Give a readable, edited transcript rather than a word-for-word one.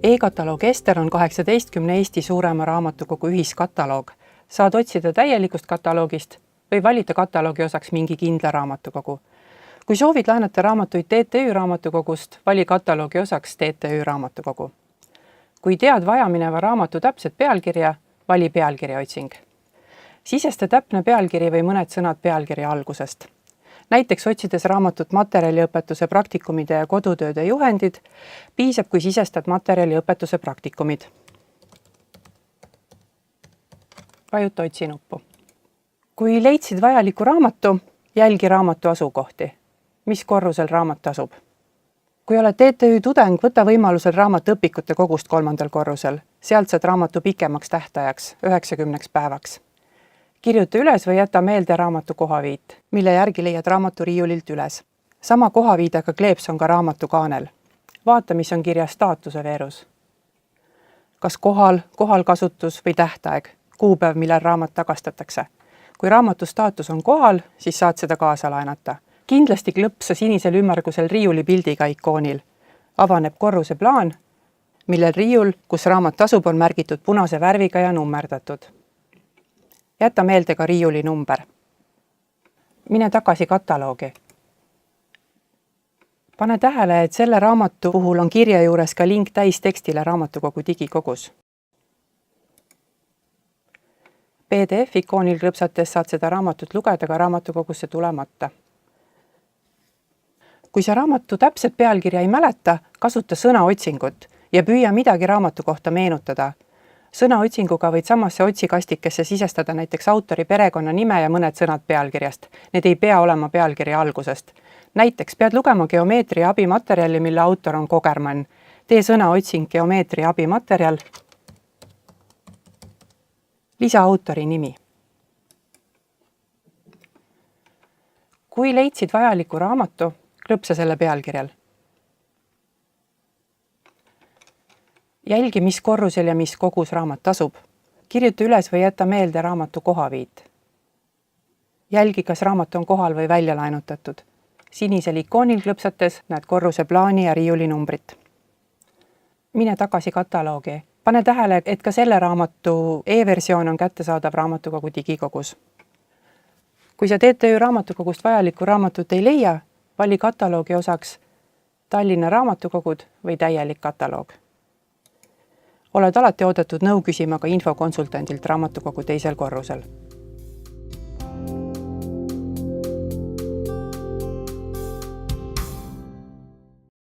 E-kataloog Ester on 18 Eesti suurema raamatukogu ühiskataloog. Saad otsida täielikust kataloogist või valida kataloogi osaks mingi kindla raamatukogu. Kui soovid laenata raamatuid TTÜ raamatukogust, vali kataloogi osaks TTÜ raamatukogu. Kui tead vajamineva raamatu täpset pealkirja, vali pealkirja otsing. Sisesta täpne pealkiri või mõned sõnad pealkirja algusest. Näiteks otsides raamatut materjaliõpetuse praktikumide ja kodutööde juhendid, piisab, kui sisestad materjaliõpetuse praktikumid. Vajuta otsi nuppu. Kui leidsid vajaliku raamatu, jälgi raamatu asukohti. Mis korrusel raamat asub? Kui oled TTÜ tudeng, võta võimalusel raamat õpikute kogust 3. korrusel. Sealt saad raamatu pikemaks tähtajaks, 90 päevaks. Kirjuta üles või jäta meelde raamatu kohaviit, mille järgi leiad raamatu riiulilt üles. Sama kohaviidega kleeps on ka raamatu kaanel. Vaata, mis on kirjas staatuse veerus. Kas kohal kasutus või tähtaeg, kuupäev, millal raamat tagastatakse. Kui raamatu staatus on kohal, siis saad seda kaasa laenata. Kindlasti klõpsa sinisel ümmargusel riiuli pildiga ikoonil. Avaneb korruse plaan, millel riiul, kus raamat asub, on märgitud punase värviga ja nummerdatud. Jäta meelde ka riiuli number. Mine tagasi kataloogi. Pane tähele, et selle raamatu puhul on kirja juures ka link täistekstile raamatukogu digikogus. PDF-ikoonil klõpsates saad seda raamatut lugeda ka raamatukogusse tulemata. Kui sa raamatu täpset pealkirja ei mäleta, kasuta sõnaotsingut ja püüa midagi raamatu kohta meenutada. Sõnaotsinguga võid samasse otsikastikesse sisestada näiteks autori perekonna nime ja mõned sõnad pealkirjast. Need ei pea olema pealkirja algusest. Näiteks pead lugema geomeetria abimaterjali, mille autor on Kogermann. Tee sõnaotsing geomeetria abimaterjal. Lisa autori nimi. Kui leidsid vajaliku raamatu, klõpsa selle pealkirjal. Jälgi, mis korrusel ja mis kogus raamat asub. Kirjuta üles või jäta meelde raamatu kohaviit. Jälgi, kas raamat on kohal või välja laenutatud. Sinisel ikoonil klõpsates näed korruse plaani ja riiuli numbrit. Mine tagasi kataloogi. Pane tähele, et ka selle raamatu e-versioon on kättesaadav raamatukogu digikogus. Kui sa TTÜ raamatukogust vajalikku raamatut ei leia, vali kataloogi osaks Tallinna raamatukogud või täielik kataloog. Oled alati oodatud nõu küsima ka infokonsultandilt raamatukogu 2. korrusel.